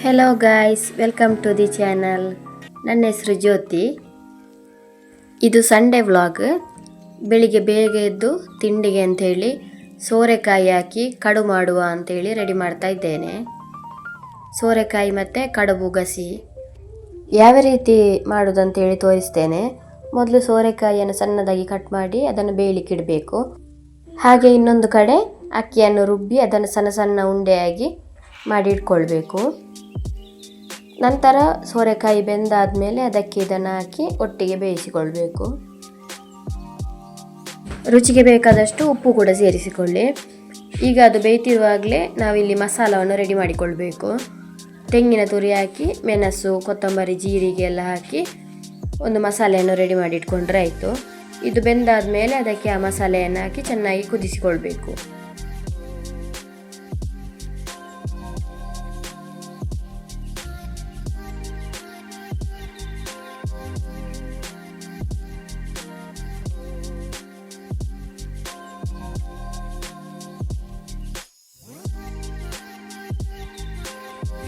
Hello guys, welcome to the channel. ನನ್ನ ಹೆಸರು ಜ್ಯೋತಿ. ಇದು ಸಂಡೇ ವ್ಲಾಗ್. ಬೆಳಿಗ್ಗೆ ಬೇಗ ಎದ್ದು ತಿಂಡಿಗೆ ಅಂಥೇಳಿ ಸೋರೆಕಾಯಿ ಹಾಕಿ ಕಡುಬು ಮಾಡುವ ಅಂಥೇಳಿ ರೆಡಿ ಮಾಡ್ತಾ ಇದ್ದೇನೆ. ಸೋರೆಕಾಯಿ ಮತ್ತು ಕಡುಬು ಗಸಿ ಯಾವ ರೀತಿ ಮಾಡೋದಂತೇಳಿ ತೋರಿಸ್ತೇನೆ. ಮೊದಲು ಸೋರೆಕಾಯಿಯನ್ನು ಸಣ್ಣದಾಗಿ ಕಟ್ ಮಾಡಿ ಅದನ್ನು ಬೇಯಲಿಕ್ಕೆ ಇಡಬೇಕು. ಹಾಗೆ ಇನ್ನೊಂದು ಕಡೆ ಅಕ್ಕಿಯನ್ನು ರುಬ್ಬಿ ಅದನ್ನು ಸಣ್ಣ ಸಣ್ಣ ಉಂಡೆಯಾಗಿ ಮಾಡಿ ಇಟ್ಕೊಳ್ಬೇಕು. ನಂತರ ಸೋರೆಕಾಯಿ ಬೆಂದಾದಮೇಲೆ ಅದಕ್ಕೆ ಇದನ್ನು ಹಾಕಿ ಒಟ್ಟಿಗೆ ಬೇಯಿಸಿಕೊಳ್ಬೇಕು. ರುಚಿಗೆ ಬೇಕಾದಷ್ಟು ಉಪ್ಪು ಕೂಡ ಸೇರಿಸಿಕೊಳ್ಳಿ. ಈಗ ಅದು ಬೇಯ್ತಿರುವಾಗಲೇ ನಾವಿಲ್ಲಿ ಮಸಾಲವನ್ನು ರೆಡಿ ಮಾಡಿಕೊಳ್ಬೇಕು. ತೆಂಗಿನ ತುರಿ ಹಾಕಿ ಮೆಣಸು, ಕೊತ್ತಂಬರಿ, ಜೀರಿಗೆ ಎಲ್ಲ ಹಾಕಿ ಒಂದು ಮಸಾಲೆಯನ್ನು ರೆಡಿ ಮಾಡಿ ಇಟ್ಕೊಂಡ್ರೆ ಆಯಿತು. ಇದು ಬೆಂದಾದ ಮೇಲೆ ಅದಕ್ಕೆ ಆ ಮಸಾಲೆಯನ್ನು ಹಾಕಿ ಚೆನ್ನಾಗಿ ಕುದಿಸಿಕೊಳ್ಬೇಕು.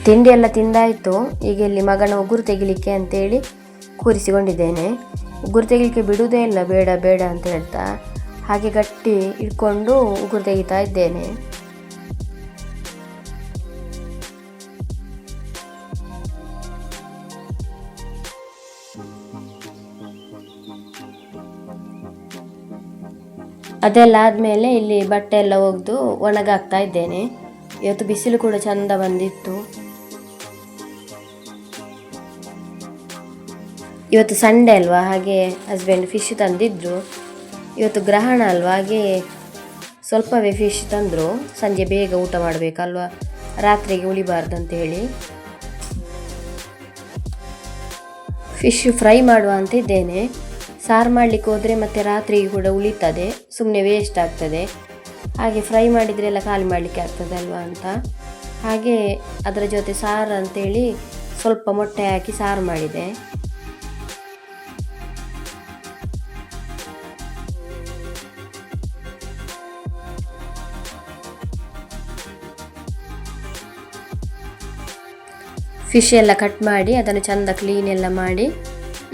ತಿಂಡಿ ಎಲ್ಲ ತಿಂದಾಯಿತು. ಈಗ ಇಲ್ಲಿ ಮಗನ ಉಗುರು ತೆಗಿಲಿಕ್ಕೆ ಅಂತೇಳಿ ಕೂರಿಸಿಕೊಂಡಿದ್ದೇನೆ. ಉಗುರು ತೆಗಿಲಿಕ್ಕೆ ಬಿಡುವುದೇ ಇಲ್ಲ, ಬೇಡ ಬೇಡ ಅಂತ ಹೇಳ್ತಾ ಹಾಗೆ ಗಟ್ಟಿ ಇಟ್ಕೊಂಡು ಉಗುರು ತೆಗಿತಾ ಇದ್ದೇನೆ. ಅದೆಲ್ಲ ಆದಮೇಲೆ ಇಲ್ಲಿ ಬಟ್ಟೆ ಎಲ್ಲ ಒಗೆದು ಒಣಗಾಕ್ತಾ ಇದ್ದೇನೆ. ಇವತ್ತು ಬಿಸಿಲು ಕೂಡ ಚಂದ ಬಂದಿತ್ತು. ಇವತ್ತು ಸಂಡೇ ಅಲ್ವಾ, ಹಾಗೆ ಹಸ್ಬೆಂಡ್ ಫಿಶ್ ತಂದಿದ್ರು. ಇವತ್ತು ಗ್ರಹಣ ಅಲ್ವಾ, ಹಾಗೆ ಸ್ವಲ್ಪವೇ ಫಿಶ್ ತಂದರು. ಸಂಜೆ ಬೇಗ ಊಟ ಮಾಡಬೇಕಲ್ವಾ, ರಾತ್ರಿಗೆ ಉಳಿಬಾರ್ದು ಅಂತೇಳಿ ಫಿಶ್ ಫ್ರೈ ಮಾಡುವ ಅಂತ ಇದ್ದೇನೆ. ಸಾರು ಮಾಡಲಿಕ್ಕೆ ಹೋದರೆ ಮತ್ತೆ ರಾತ್ರಿಗೆ ಕೂಡ ಉಳಿತದೆ, ಸುಮ್ಮನೆ ವೇಸ್ಟ್ ಆಗ್ತದೆ. ಹಾಗೆ ಫ್ರೈ ಮಾಡಿದರೆ ಎಲ್ಲ ಖಾಲಿ ಮಾಡಲಿಕ್ಕೆ ಆಗ್ತದೆ ಅಲ್ವಾ ಅಂತ ಹಾಗೆ ಅದರ ಜೊತೆ ಸಾರು ಅಂತೇಳಿ ಸ್ವಲ್ಪ ಮೊಟ್ಟೆ ಹಾಕಿ ಸಾರು ಮಾಡಿದೆ. ಫಿಶ್ ಎಲ್ಲ ಕಟ್ ಮಾಡಿ ಅದನ್ನು ಚೆಂದ ಕ್ಲೀನ್ ಎಲ್ಲ ಮಾಡಿ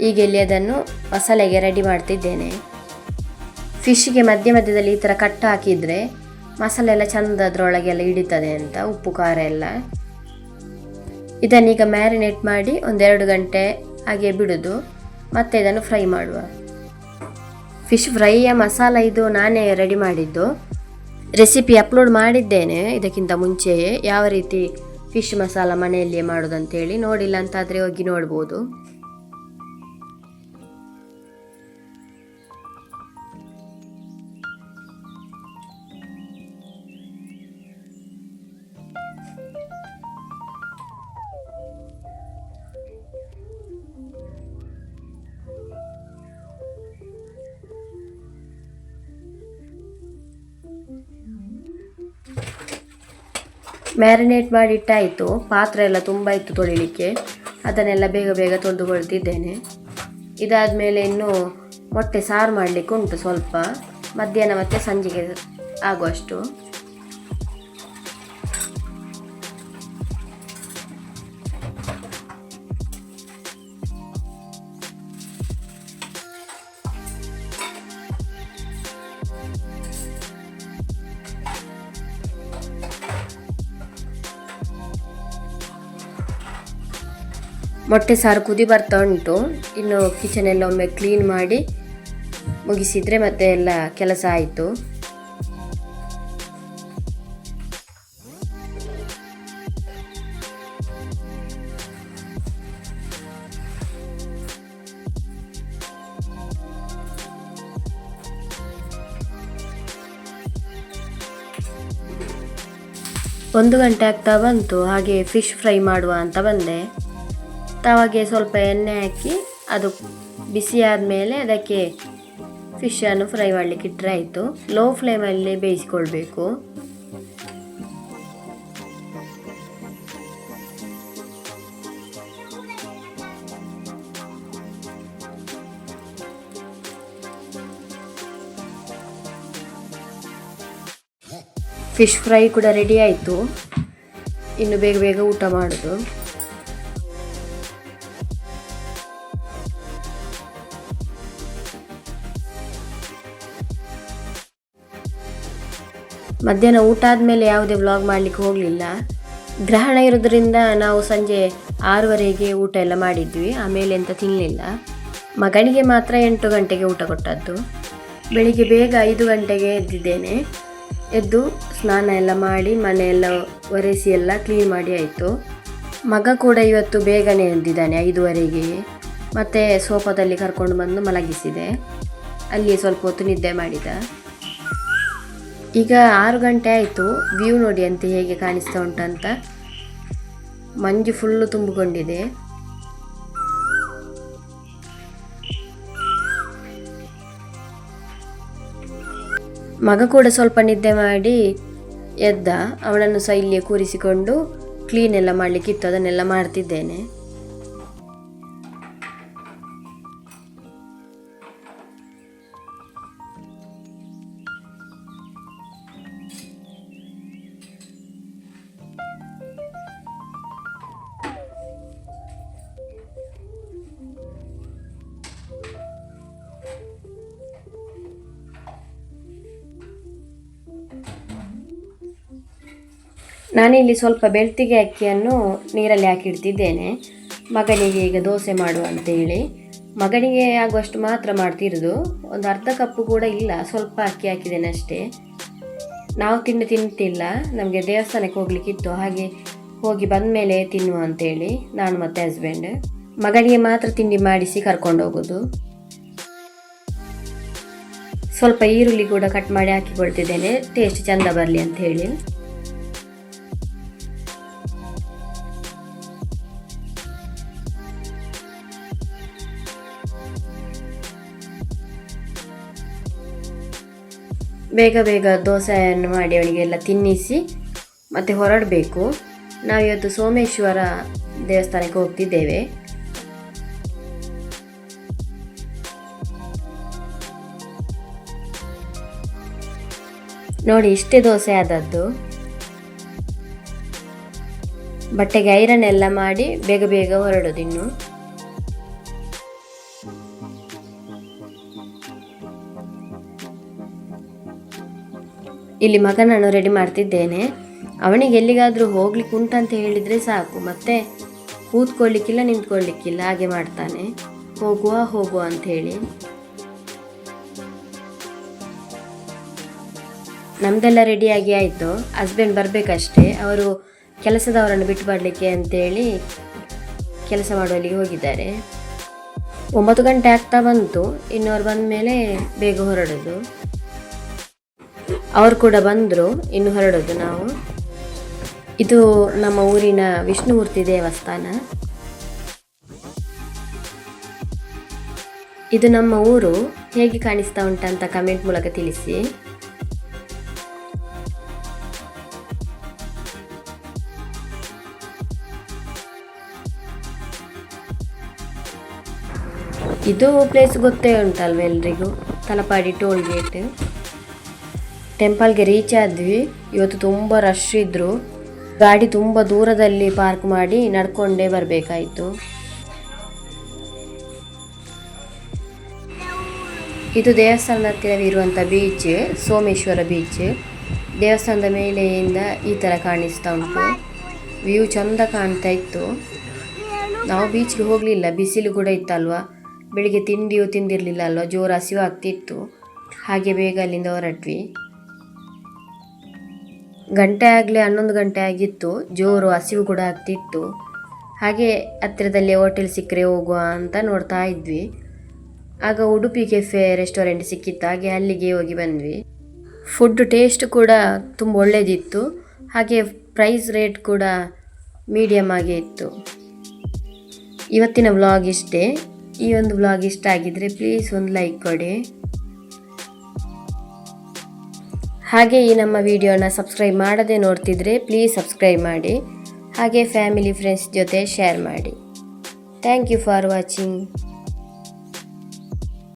ಈಗ ಇಲ್ಲಿ ಅದನ್ನು ಮಸಾಲೆಗೆ ರೆಡಿ ಮಾಡ್ತಿದ್ದೇನೆ. ಫಿಶ್ಗೆ ಮಧ್ಯ ಮಧ್ಯದಲ್ಲಿ ಈ ಥರ ಕಟ್ ಹಾಕಿದರೆ ಮಸಾಲೆ ಎಲ್ಲ ಚೆಂದ ಅದರೊಳಗೆಲ್ಲ ಹಿಡಿತದೆ ಅಂತ, ಉಪ್ಪು ಖಾರ ಎಲ್ಲ. ಇದನ್ನೀಗ ಮ್ಯಾರಿನೇಟ್ ಮಾಡಿ 1-2 ಗಂಟೆ ಹಾಗೆ ಬಿಡೋದು, ಮತ್ತೆ ಇದನ್ನು ಫ್ರೈ ಮಾಡುವ. ಫಿಶ್ ಫ್ರೈಯ ಮಸಾಲ ಇದು ನಾನೇ ರೆಡಿ ಮಾಡಿದ್ದು. ರೆಸಿಪಿ ಅಪ್ಲೋಡ್ ಮಾಡಿದ್ದೇನೆ ಇದಕ್ಕಿಂತ ಮುಂಚೆಯೇ, ಯಾವ ರೀತಿ ಫಿಶ್ ಮಸಾಲ ಮನೆಯಲ್ಲಿಯೇ ಮಾಡೋದಂತೇಳಿ. ನೋಡಿಲ್ಲ ಅಂತಾದರೆ ಹೋಗಿ ನೋಡ್ಬೋದು. ಮ್ಯಾರಿನೇಟ್ ಮಾಡಿಟ್ಟಾಯಿತು. ಪಾತ್ರೆ ಎಲ್ಲ ತುಂಬ ಇತ್ತು ತೊಳಿಲಿಕ್ಕೆ, ಅದನ್ನೆಲ್ಲ ಬೇಗ ಬೇಗ ತೊಳೆದುಕೊಳ್ತಿದ್ದೇನೆ. ಇದಾದಮೇಲೆ ಇನ್ನು ಮೊಟ್ಟೆ ಸಾರು ಮಾಡಲಿಕ್ಕೆ ಉಂಟು ಸ್ವಲ್ಪ, ಮಧ್ಯಾಹ್ನ ಮತ್ತು ಸಂಜೆಗೆ ಆಗುವಷ್ಟು. ಮೊಟ್ಟೆ ಸಾರು ಕುದಿ ಬರ್ತಾ ಉಂಟು. ಇನ್ನು ಕಿಚನ್ ಎಲ್ಲ ಒಮ್ಮೆ ಕ್ಲೀನ್ ಮಾಡಿ ಮುಗಿಸಿದರೆ ಮತ್ತೆ ಎಲ್ಲ ಕೆಲಸ ಆಯಿತು. ಒಂದು ಗಂಟೆ ಆಗ್ತಾ ಬಂತು. ಹಾಗೆ ಫಿಶ್ ಫ್ರೈ ಮಾಡುವ ಅಂತ ಬಂದೆ. ತವಾಗೆ ಸ್ವಲ್ಪ ಎಣ್ಣೆ ಹಾಕಿ ಅದು ಬಿಸಿ ಆದಮೇಲೆ ಅದಕ್ಕೆ ಫಿಶನ್ನು ಫ್ರೈ ಮಾಡಲಿಕ್ಕೆ ಇಟ್ಟರೆ ಆಯಿತು. ಲೋ ಫ್ಲೇಮಲ್ಲಿ ಬೇಯಿಸಿಕೊಳ್ಬೇಕು. ಫಿಶ್ ಫ್ರೈ ಕೂಡ ರೆಡಿ ಆಯಿತು. ಇನ್ನು ಬೇಗ ಬೇಗ ಊಟ ಮಾಡೋದು. ಮಧ್ಯಾಹ್ನ ಊಟ ಆದಮೇಲೆ ಯಾವುದೇ ವ್ಲಾಗ್ ಮಾಡಲಿಕ್ಕೆ ಹೋಗಲಿಲ್ಲ. ಗ್ರಹಣ ಇರೋದ್ರಿಂದ ನಾವು ಸಂಜೆ 6:30ಗೆ ಊಟ ಎಲ್ಲ ಮಾಡಿದ್ವಿ. ಆಮೇಲೆ ಎಂತ ತಿನ್ನಲಿಲ್ಲ. ಮಗನಿಗೆ ಮಾತ್ರ 8 ಗಂಟೆಗೆ ಊಟ ಕೊಟ್ಟದ್ದು. ಬೆಳಿಗ್ಗೆ ಬೇಗ 5 ಗಂಟೆಗೆ ಎದ್ದಿದ್ದೇನೆ. ಎದ್ದು ಸ್ನಾನ ಎಲ್ಲ ಮಾಡಿ ಮನೆಯೆಲ್ಲ ಒರೆಸಿ ಎಲ್ಲ ಕ್ಲೀನ್ ಮಾಡಿ ಆಯಿತು. ಮಗ ಕೂಡ ಇವತ್ತು ಬೇಗನೆ ಎದ್ದಿದ್ದಾನೆ 5:30ಗೆ. ಮತ್ತು ಸೋಫಾದಲ್ಲಿ ಕರ್ಕೊಂಡು ಬಂದು ಮಲಗಿಸಿದೆ. ಅಲ್ಲಿ ಸ್ವಲ್ಪ ಹೊತ್ತು ನಿದ್ದೆ ಮಾಡಿದ. ಈಗ 6 ಗಂಟೆ ಆಯಿತು. ವ್ಯೂ ನೋಡಿ ಅಂತ ಹೇಗೆ ಕಾಣಿಸ್ತಾ ಉಂಟಂತ. ಮಂಜು ಫುಲ್ಲು ತುಂಬಿಕೊಂಡಿದೆ. ಮಗ ಕೂಡ ಸ್ವಲ್ಪ ನಿದ್ದೆ ಮಾಡಿ ಎದ್ದ. ಅವನನ್ನು ಸಹ ಇಲ್ಲಿಯೇ ಕೂರಿಸಿಕೊಂಡು ಕ್ಲೀನ್ ಎಲ್ಲ ಮಾಡಲಿಕ್ಕಿತ್ತು, ಅದನ್ನೆಲ್ಲ ಮಾಡ್ತಿದ್ದೇನೆ. ನಾನಿಲ್ಲಿ ಸ್ವಲ್ಪ ಬೆಳ್ತಿಗೆ ಅಕ್ಕಿಯನ್ನು ನೀರಲ್ಲಿ ಹಾಕಿಡ್ತಿದ್ದೇನೆ. ಮಗನಿಗೆ ಈಗ ದೋಸೆ ಮಾಡುವ ಅಂತೇಳಿ. ಮಗನಿಗೆ ಆಗುವಷ್ಟು ಮಾತ್ರ ಮಾಡ್ತಿರೋದು. ಒಂದು ಅರ್ಧ ಕಪ್ಪು ಕೂಡ ಇಲ್ಲ, ಸ್ವಲ್ಪ ಅಕ್ಕಿ ಹಾಕಿದ್ದೇನೆ ಅಷ್ಟೇ. ನಾವು ತಿಂತಿಲ್ಲ, ನಮಗೆ ದೇವಸ್ಥಾನಕ್ಕೆ ಹೋಗ್ಲಿಕ್ಕಿತ್ತು, ಹಾಗೆ ಹೋಗಿ ಬಂದ ಮೇಲೆ ತಿನ್ನುವ ಅಂತೇಳಿ ನಾನು ಮತ್ತು ಹಸ್ಬೆಂಡ್. ಮಗನಿಗೆ ಮಾತ್ರ ತಿಂಡಿ ಮಾಡಿಸಿ ಕರ್ಕೊಂಡು ಹೋಗೋದು. ಸ್ವಲ್ಪ ಈರುಳ್ಳಿ ಕೂಡ ಕಟ್ ಮಾಡಿ ಹಾಕಿಕೊಳ್ತಿದ್ದೇನೆ, ಟೇಸ್ಟ್ ಚೆಂದ ಬರಲಿ ಅಂತ ಹೇಳಿ. ಬೇಗ ಬೇಗ ದೋಸೆಯನ್ನು ಮಾಡಿ ಅವನಿಗೆಲ್ಲ ತಿನ್ನಿಸಿ ಮತ್ತು ಹೊರಡಬೇಕು. ನಾವಿವತ್ತು ಸೋಮೇಶ್ವರ ದೇವಸ್ಥಾನಕ್ಕೆ ಹೋಗ್ತಿದ್ದೇವೆ. ನೋಡಿ, ಇಷ್ಟೇ ದೋಸೆ ಆದದ್ದು. ಬಟ್ಟೆಗೆ ಐರನ್ ಎಲ್ಲ ಮಾಡಿ ಬೇಗ ಬೇಗ ಹೊರಡೋದು ಇನ್ನು. ಇಲ್ಲಿ ಮಗನನ್ನು ರೆಡಿ ಮಾಡ್ತಿದ್ದೇನೆ. ಅವನಿಗೆ ಎಲ್ಲಿಗಾದರೂ ಹೋಗ್ಲಿಕ್ಕೆ ಉಂಟಂತ ಹೇಳಿದರೆ ಸಾಕು, ಮತ್ತೆ ಕೂತ್ಕೊಳ್ಳಿಕ್ಕಿಲ್ಲ ನಿಂತ್ಕೊಳ್ಳಿಕ್ಕಿಲ್ಲ, ಹಾಗೆ ಮಾಡ್ತಾನೆ. ಹೋಗುವ ಅಂತ ಹೇಳಿ. ನಮ್ದೆಲ್ಲ ರೆಡಿಯಾಗಿ ಆಯಿತು. ಹಸ್ಬೆಂಡ್ ಬರಬೇಕಷ್ಟೇ. ಅವರು ಕೆಲಸದವರನ್ನು ಬಿಟ್ಟು ಬರಲಿಕ್ಕೆ ಅಂತೇಳಿ ಕೆಲಸ ಮಾಡುವಲ್ಲಿಗೆ ಹೋಗಿದ್ದಾರೆ. 9 ಗಂಟೆ ಆಗ್ತಾ ಬಂತು. ಇನ್ನವರು ಬಂದ ಮೇಲೆ ಬೇಗ ಹೊರಡೋದು. ಅವರು ಕೂಡ ಬಂದರು, ಇನ್ನು ಹೊರಡೋದು ನಾವು. ಇದು ನಮ್ಮ ಊರಿನ ವಿಷ್ಣುಮೂರ್ತಿ ದೇವಸ್ಥಾನ. ಇದು ನಮ್ಮ ಊರು. ಹೇಗೆ ಕಾಣಿಸ್ತಾ ಉಂಟಂತ ಕಮೆಂಟ್ ಮೂಲಕ ತಿಳಿಸಿ. ಇದು ಪ್ಲೇಸ್ ಗೊತ್ತೇ ಉಂಟಲ್ವ ಎಲ್ರಿಗೂ, ತಲಪಾಡಿ ಟೋಲ್ ಗೇಟ್. ಟೆಂಪಲ್ಗೆ ರೀಚ್ ಆದ್ವಿ. ಇವತ್ತು ತುಂಬ ರಶ್ ಇದ್ದರು. ಗಾಡಿ ತುಂಬ ದೂರದಲ್ಲಿ ಪಾರ್ಕ್ ಮಾಡಿ ನಡ್ಕೊಂಡೇ ಬರಬೇಕಾಯಿತು. ಇದು ದೇವಸ್ಥಾನದ ಹತ್ತಿರವಿರುವಂಥ ಬೀಚ್, ಸೋಮೇಶ್ವರ ಬೀಚ್. ದೇವಸ್ಥಾನದ ಮೇಲೆಯಿಂದ ಈ ಥರ ಕಾಣಿಸ್ತಾ ಉಂಟು. ವ್ಯೂ ಚೆಂದ ಕಾಣ್ತಾ ಇತ್ತು. ನಾವು ಬೀಚ್ಗೆ ಹೋಗಲಿಲ್ಲ, ಬಿಸಿಲು ಕೂಡ ಇತ್ತಲ್ವ. ಬೆಳಿಗ್ಗೆ ತಿಂಡಿಯೂ ತಿಂದಿರಲಿಲ್ಲ ಅಲ್ವ, ಜೋರು ಹಸಿವು ಆಗ್ತಿತ್ತು. ಹಾಗೆ ಬೇಗ ಅಲ್ಲಿಂದ ಹೊರಟ್ವಿ. ಗಂಟೆ ಆಗಲೇ 11 ಗಂಟೆ ಆಗಿತ್ತು. ಜೋರು ಹಸಿವು ಕೂಡ ಆಗ್ತಿತ್ತು. ಹಾಗೆ ಹತ್ತಿರದಲ್ಲಿ ಹೋಟೆಲ್ ಸಿಕ್ಕರೆ ಹೋಗುವ ಅಂತ ನೋಡ್ತಾ ಇದ್ವಿ. ಆಗ ಉಡುಪಿ ಕೆಫೆ ರೆಸ್ಟೋರೆಂಟ್ ಸಿಕ್ಕಿತ್ತು. ಹಾಗೆ ಅಲ್ಲಿಗೆ ಹೋಗಿ ಬಂದ್ವಿ. ಫುಡ್ ಟೇಸ್ಟ್ ಕೂಡ ತುಂಬ ಒಳ್ಳೆಯದಿತ್ತು. ಹಾಗೆ ಪ್ರೈಸ್ ರೇಟ್ ಕೂಡ ಮೀಡಿಯಮ್ ಆಗೇ ಇತ್ತು. ಇವತ್ತಿನ ವ್ಲಾಗ್ ಇಷ್ಟೇ. ಈ ಒಂದು ವ್ಲಾಗ್ ಇಷ್ಟ ಆಗಿದ್ರೆ ಪ್ಲೀಸ್ ಒಂದು ಲೈಕ್ ಕೊಡಿ. ಹಾಗೆ ಈ ನಮ್ಮ ವಿಡಿಯೋನ ಸಬ್ಸ್ಕ್ರೈಬ್ ಮಾಡದೆ ನೋಡ್ತಿದ್ರೆ ಪ್ಲೀಸ್ ಸಬ್ಸ್ಕ್ರೈಬ್ ಮಾಡಿ. ಹಾಗೆ ಫ್ಯಾಮಿಲಿ ಫ್ರೆಂಡ್ಸ್ ಜೊತೆ ಶೇರ್ ಮಾಡಿ. Thank you for watching.